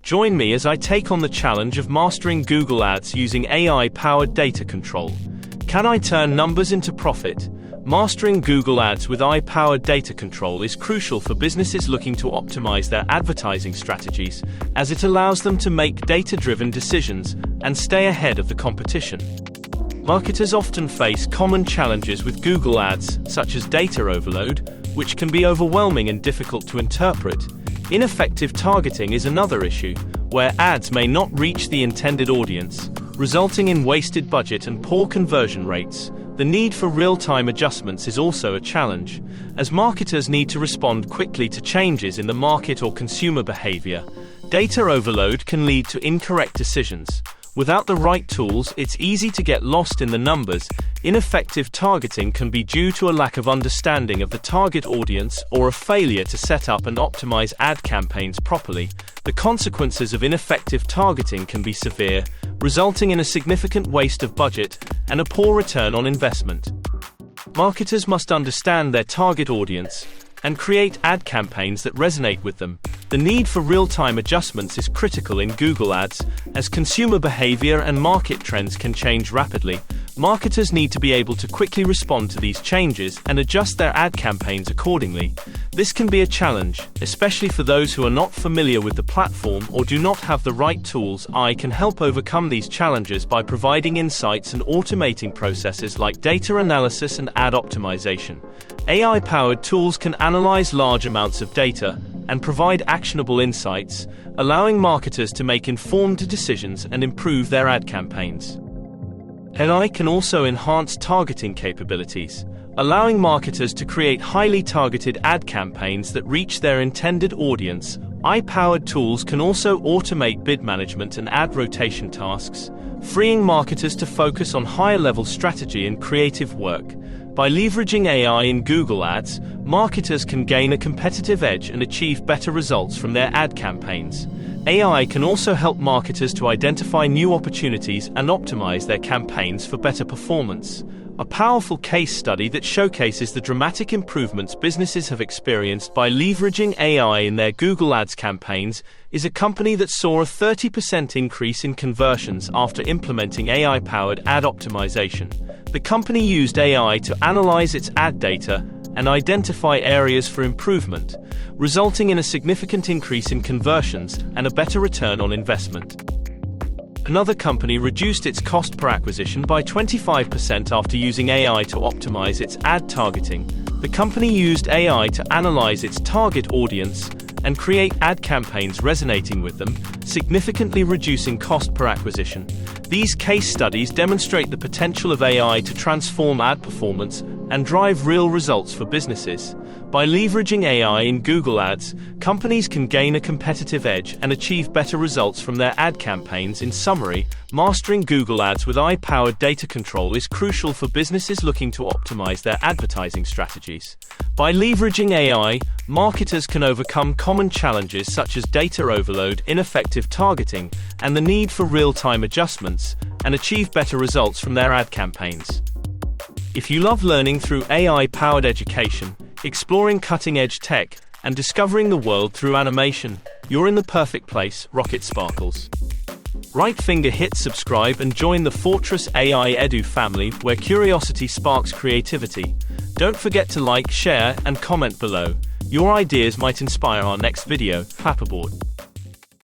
Join me as I take on the challenge of mastering Google Ads using AI-powered data control. Can I turn numbers into profit? Mastering Google Ads with AI-powered data control is crucial for businesses looking to optimize their advertising strategies, as it allows them to make data-driven decisions and stay ahead of the competition. Marketers often face common challenges with Google Ads, such as data overload, which can be overwhelming and difficult to interpret. Ineffective targeting is another issue, where ads may not reach the intended audience, resulting in wasted budget and poor conversion rates. The need for real-time adjustments is also a challenge, as marketers need to respond quickly to changes in the market or consumer behavior. Data overload can lead to incorrect decisions. Without the right tools, it's easy to get lost in the numbers. Ineffective targeting can be due to a lack of understanding of the target audience or a failure to set up and optimize ad campaigns properly. The consequences of ineffective targeting can be severe, resulting in a significant waste of budget and a poor return on investment. Marketers must understand their target audience and create ad campaigns that resonate with them. The need for real-time adjustments is critical in Google Ads, as consumer behavior and market trends can change rapidly. Marketers need to be able to quickly respond to these changes and adjust their ad campaigns accordingly. This can be a challenge, especially for those who are not familiar with the platform or do not have the right tools. AI can help overcome these challenges by providing insights and automating processes like data analysis and ad optimization. AI-powered tools can analyze large amounts of data and provide actionable insights, allowing marketers to make informed decisions and improve their ad campaigns. AI can also enhance targeting capabilities, allowing marketers to create highly targeted ad campaigns that reach their intended audience. AI-powered tools can also automate bid management and ad rotation tasks, freeing marketers to focus on higher-level strategy and creative work. By leveraging AI in Google Ads, marketers can gain a competitive edge and achieve better results from their ad campaigns. AI can also help marketers to identify new opportunities and optimize their campaigns for better performance. A powerful case study that showcases the dramatic improvements businesses have experienced by leveraging AI in their Google Ads campaigns is a company that saw a 30% increase in conversions after implementing AI-powered ad optimization. The company used AI to analyze its ad data and identify areas for improvement, resulting in a significant increase in conversions and a better return on investment. Another company reduced its cost per acquisition by 25% after using AI to optimize its ad targeting. The company used AI to analyze its target audience and create ad campaigns resonating with them, significantly reducing cost per acquisition. These case studies demonstrate the potential of AI to transform ad performance and drive real results for businesses. By leveraging AI in Google Ads, companies can gain a competitive edge and achieve better results from their ad campaigns. In summary, mastering Google Ads with AI-powered data control is crucial for businesses looking to optimize their advertising strategies. By leveraging AI, marketers can overcome common challenges such as data overload, ineffective targeting, and the need for real-time adjustments, and achieve better results from their ad campaigns. If you love learning through AI-powered education, exploring cutting-edge tech, and discovering the world through animation, you're in the perfect place. Rocket Sparkles. Right finger hit subscribe and join the Fortress AI Edu family, where curiosity sparks creativity. Don't forget to like, share, and comment below. Your ideas might inspire our next video. Clapperboard.